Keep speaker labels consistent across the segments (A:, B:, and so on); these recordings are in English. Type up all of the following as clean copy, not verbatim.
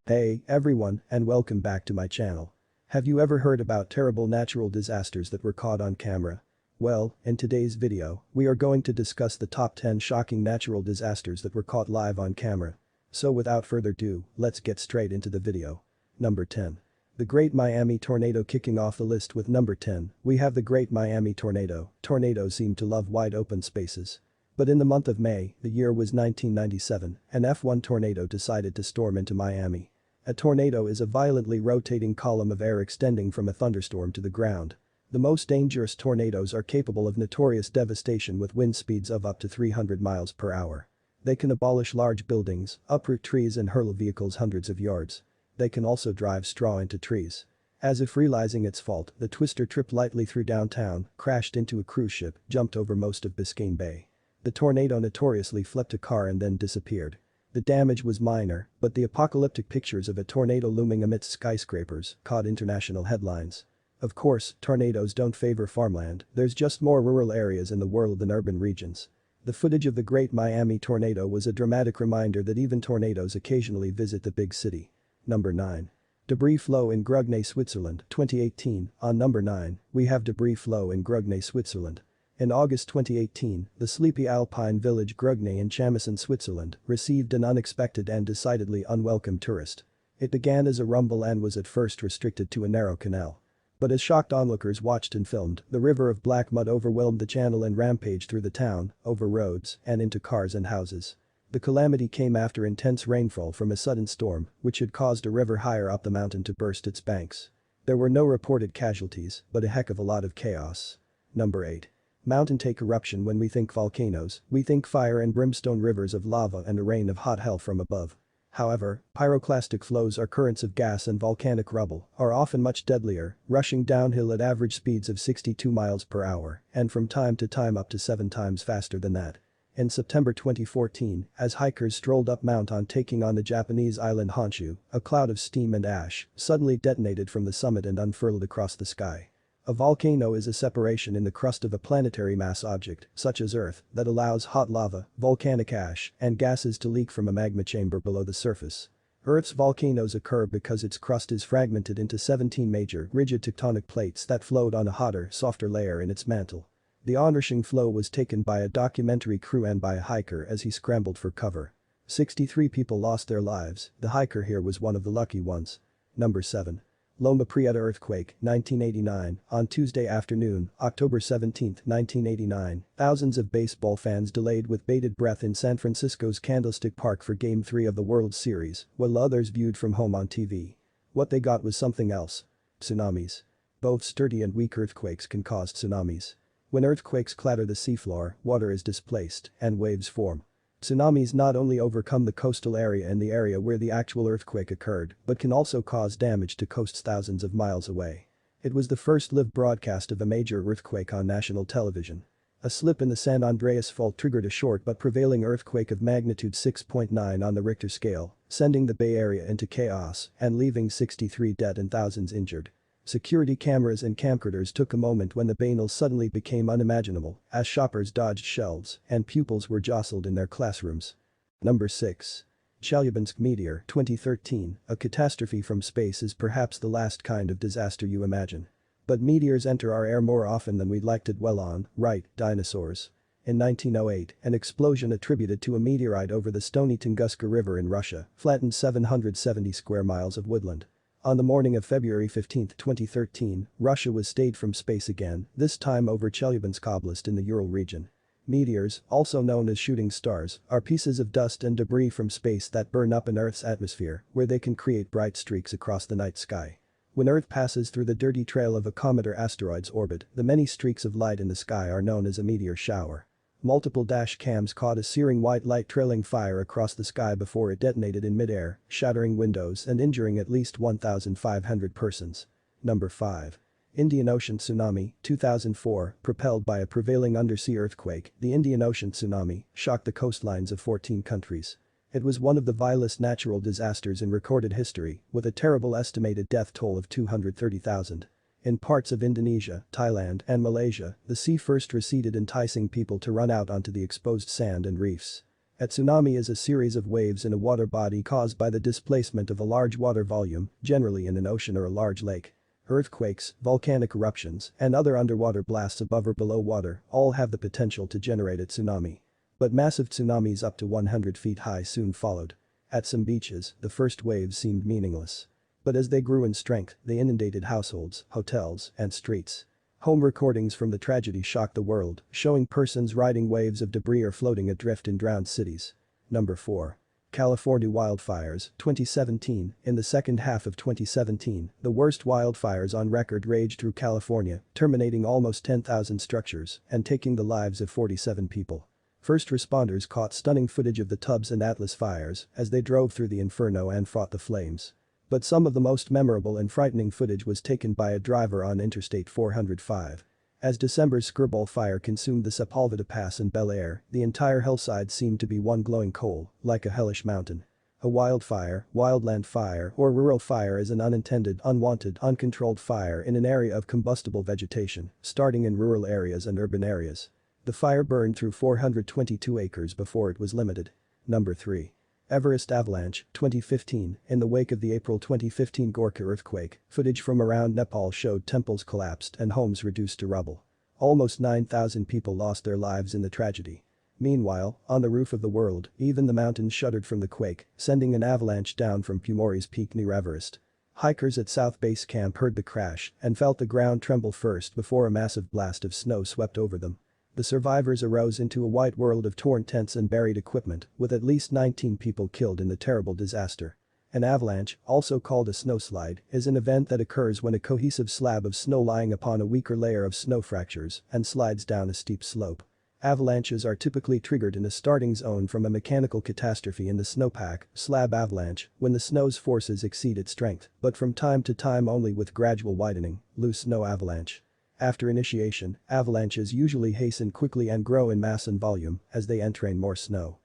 A: Hey everyone and welcome back to my channel. Have you ever heard about terrible natural disasters that were caught on camera? Well, in today's video, we are going to discuss the top 10 shocking natural disasters that were caught live on camera. So without further ado, let's get straight into the video. Number 10. The Great Miami Tornado. Kicking off the list with number 10, we have the Great Miami Tornado. Tornadoes seem to love wide open spaces. But in the month of May, the year was 1997, an F1 tornado decided to storm into Miami. A tornado is a violently rotating column of air extending from a thunderstorm to the ground. The most dangerous tornadoes are capable of notorious devastation with wind speeds of up to 300 miles per hour. They can abolish large buildings, uproot trees and hurl vehicles hundreds of yards. They can also drive straw into trees. As if realizing its fault, the twister tripped lightly through downtown, crashed into a cruise ship, jumped over most of Biscayne Bay. The tornado notoriously flipped a car and then disappeared. The damage was minor, but the apocalyptic pictures of a tornado looming amidst skyscrapers caught international headlines. Of course, tornadoes don't favor farmland, there's just more rural areas in the world than urban regions. The footage of the Great Miami Tornado was a dramatic reminder that even tornadoes occasionally visit the big city. Number 9. Debris flow in Grugny, Switzerland, 2018. On number 9, we have debris flow in Grugny, Switzerland. In August 2018, the sleepy alpine village Grugny in Chamison, Switzerland, received an unexpected and decidedly unwelcome tourist. It began as a rumble and was at first restricted to a narrow canal. But as shocked onlookers watched and filmed, the river of black mud overwhelmed the channel and rampaged through the town, over roads, and into cars and houses. The calamity came after intense rainfall from a sudden storm, which had caused a river higher up the mountain to burst its banks. There were no reported casualties, but a heck of a lot of chaos. Number 8. Mountain take eruption. When we think volcanoes, we think fire and brimstone, rivers of lava and a rain of hot hell from above. However, pyroclastic flows are currents of gas and volcanic rubble are often much deadlier, rushing downhill at average speeds of 62 miles per hour and from time to time up to 7 times faster than that. In September 2014, as hikers strolled up Mount taking on the Japanese island Honshu, a cloud of steam and ash suddenly detonated from the summit and unfurled across the sky. A volcano is a separation in the crust of a planetary mass object, such as Earth, that allows hot lava, volcanic ash, and gases to leak from a magma chamber below the surface. Earth's volcanoes occur because its crust is fragmented into 17 major, rigid tectonic plates that float on a hotter, softer layer in its mantle. The onrushing flow was taken by a documentary crew and by a hiker as he scrambled for cover. 63 people lost their lives, the hiker here was one of the lucky ones. Number 7. Loma Prieta earthquake, 1989. On Tuesday afternoon, October 17, 1989, thousands of baseball fans delayed with bated breath in San Francisco's Candlestick Park for Game 3 of the World Series, while others viewed from home on TV. What they got was something else. Tsunamis. Both sturdy and weak earthquakes can cause tsunamis. When earthquakes clatter the seafloor, water is displaced, and waves form. Tsunamis not only overcome the coastal area and the area where the actual earthquake occurred, but can also cause damage to coasts thousands of miles away. It was the first live broadcast of a major earthquake on national television. A slip in the San Andreas Fault triggered a short but prevailing earthquake of magnitude 6.9 on the Richter scale, sending the Bay Area into chaos and leaving 63 dead and thousands injured. Security cameras and camcorders took a moment when the banal suddenly became unimaginable as shoppers dodged shelves and pupils were jostled in their classrooms. Number 6. Chelyabinsk Meteor, 2013. A catastrophe from space is perhaps the last kind of disaster you imagine. But meteors enter our air more often than we'd like to dwell on, right, dinosaurs. In 1908, an explosion attributed to a meteorite over the stony Tunguska River in Russia flattened 770 square miles of woodland. On the morning of February 15, 2013, Russia was stayed from space again, this time over Chelyabinsk Oblast in the Ural region. Meteors, also known as shooting stars, are pieces of dust and debris from space that burn up in Earth's atmosphere, where they can create bright streaks across the night sky. When Earth passes through the dirty trail of a comet or asteroid's orbit, the many streaks of light in the sky are known as a meteor shower. Multiple dash cams caught a searing white light trailing fire across the sky before it detonated in midair, shattering windows and injuring at least 1,500 persons. Number 5. Indian Ocean Tsunami, 2004, propelled by a prevailing undersea earthquake, the Indian Ocean tsunami shocked the coastlines of 14 countries. It was one of the vilest natural disasters in recorded history, with a terrible estimated death toll of 230,000. In parts of Indonesia, Thailand, and Malaysia, the sea first receded, enticing people to run out onto the exposed sand and reefs. A tsunami is a series of waves in a water body caused by the displacement of a large water volume, generally in an ocean or a large lake. Earthquakes, volcanic eruptions, and other underwater blasts above or below water all have the potential to generate a tsunami. But massive tsunamis up to 100 feet high soon followed. At some beaches, the first waves seemed meaningless. But as they grew in strength, they inundated households, hotels, and streets. Home recordings from the tragedy shocked the world, showing persons riding waves of debris or floating adrift in drowned cities. Number 4. California wildfires, 2017. In the second half of 2017, the worst wildfires on record raged through California, terminating almost 10,000 structures and taking the lives of 47 people. First responders caught stunning footage of the Tubbs and Atlas fires as they drove through the inferno and fought the flames. But some of the most memorable and frightening footage was taken by a driver on Interstate 405. As December's Skirball fire consumed the Sepulveda Pass in Bel Air, the entire hillside seemed to be one glowing coal, like a hellish mountain. A wildfire, wildland fire, or rural fire is an unintended, unwanted, uncontrolled fire in an area of combustible vegetation, starting in rural areas and urban areas. The fire burned through 422 acres before it was limited. Number 3. Everest avalanche, 2015. In the wake of the April 2015 Gorkha earthquake, footage from around Nepal showed temples collapsed and homes reduced to rubble. Almost 9,000 people lost their lives in the tragedy. Meanwhile, on the roof of the world, even the mountains shuddered from the quake, sending an avalanche down from Pumori's peak near Everest. Hikers at South Base Camp heard the crash and felt the ground tremble first before a massive blast of snow swept over them. The survivors arose into a white world of torn tents and buried equipment, with at least 19 people killed in the terrible disaster. An avalanche, also called a snowslide, is an event that occurs when a cohesive slab of snow lying upon a weaker layer of snow fractures and slides down a steep slope. Avalanches are typically triggered in a starting zone from a mechanical catastrophe in the snowpack, slab avalanche, when the snow's forces exceed its strength, but from time to time only with gradual widening, loose snow avalanche. After initiation, avalanches usually hasten quickly and grow in mass and volume as they entrain more snow.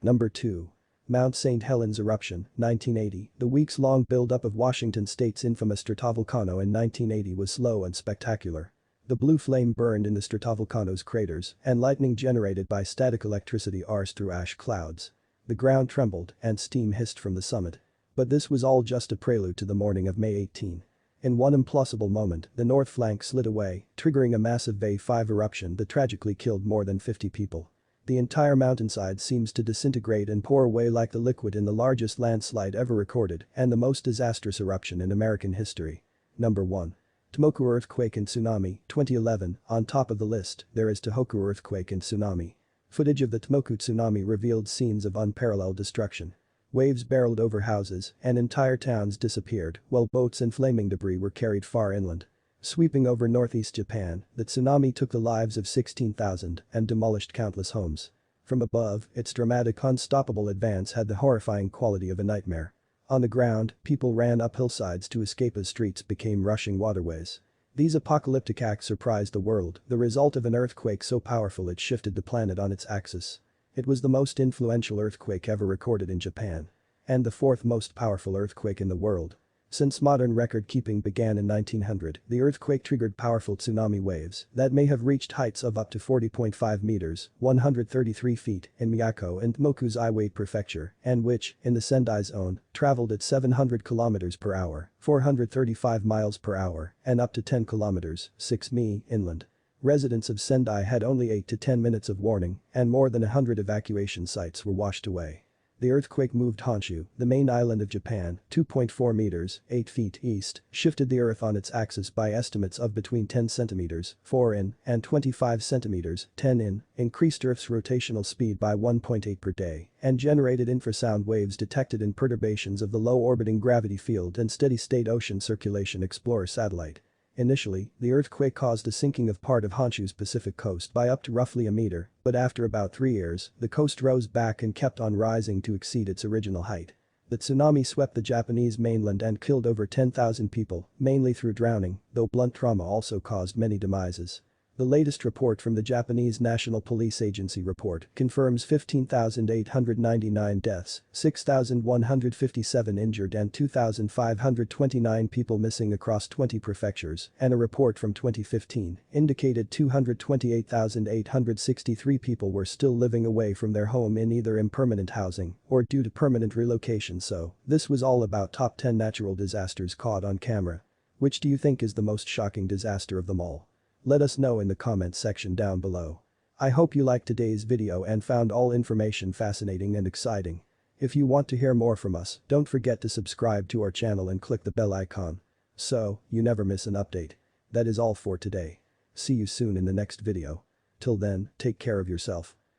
A: Number 2. Mount Saint Helens eruption, 1980. The weeks-long build-up of Washington state's infamous stratovolcano in 1980 was slow and spectacular. The blue flame burned in the stratovolcano's craters, and lightning generated by static electricity arced through ash clouds. The ground trembled and steam hissed from the summit. But this was all just a prelude to the morning of May 18. In one implausible moment, the north flank slid away, triggering a massive V5 eruption that tragically killed more than 50 people. The entire mountainside seems to disintegrate and pour away like the liquid in the largest landslide ever recorded and the most disastrous eruption in American history. Number 1. Tohoku earthquake and tsunami, 2011. On top of the list, there is Tohoku earthquake and tsunami. Footage of the Tohoku tsunami revealed scenes of unparalleled destruction. Waves barreled over houses and entire towns disappeared while boats and flaming debris were carried far inland. Sweeping over northeast Japan, the tsunami took the lives of 16,000 and demolished countless homes. From above, its dramatic unstoppable advance had the horrifying quality of a nightmare. On the ground, people ran up hillsides to escape as streets became rushing waterways. These apocalyptic acts surprised the world, the result of an earthquake so powerful it shifted the planet on its axis. It was the most influential earthquake ever recorded in Japan. And the fourth most powerful earthquake in the world. Since modern record-keeping began in 1900, the earthquake triggered powerful tsunami waves that may have reached heights of up to 40.5 meters, 133 feet, in Miyako and Tomoku's Iwate Prefecture, and which, in the Sendai zone, traveled at 700 km per hour, 435 miles per hour, and up to 10 km, 6 mi, inland. Residents of Sendai had only 8 to 10 minutes of warning, and more than 100 evacuation sites were washed away. The earthquake moved Honshu, the main island of Japan, 2.4 meters, 8 feet east, shifted the earth on its axis by estimates of between 10 centimeters, 4 in, and 25 centimeters, 10 in, increased Earth's rotational speed by 1.8 per day, and generated infrasound waves detected in perturbations of the low-orbiting gravity field and steady-state ocean circulation explorer satellite. Initially, the earthquake caused a sinking of part of Honshu's Pacific coast by up to roughly a meter, but after about 3 years, the coast rose back and kept on rising to exceed its original height. The tsunami swept the Japanese mainland and killed over 10,000 people, mainly through drowning, though blunt trauma also caused many demises. The latest report from the Japanese National Police Agency report confirms 15,899 deaths, 6,157 injured and 2,529 people missing across 20 prefectures, and a report from 2015 indicated 228,863 people were still living away from their home in either impermanent housing or due to permanent relocation. So, this was all about top 10 natural disasters caught on camera. Which do you think is the most shocking disaster of them all? Let us know in the comments section down below. I hope you liked today's video and found all information fascinating and exciting. If you want to hear more from us, don't forget to subscribe to our channel and click the bell icon, so you never miss an update. That is all for today. See you soon in the next video. Till then, take care of yourself.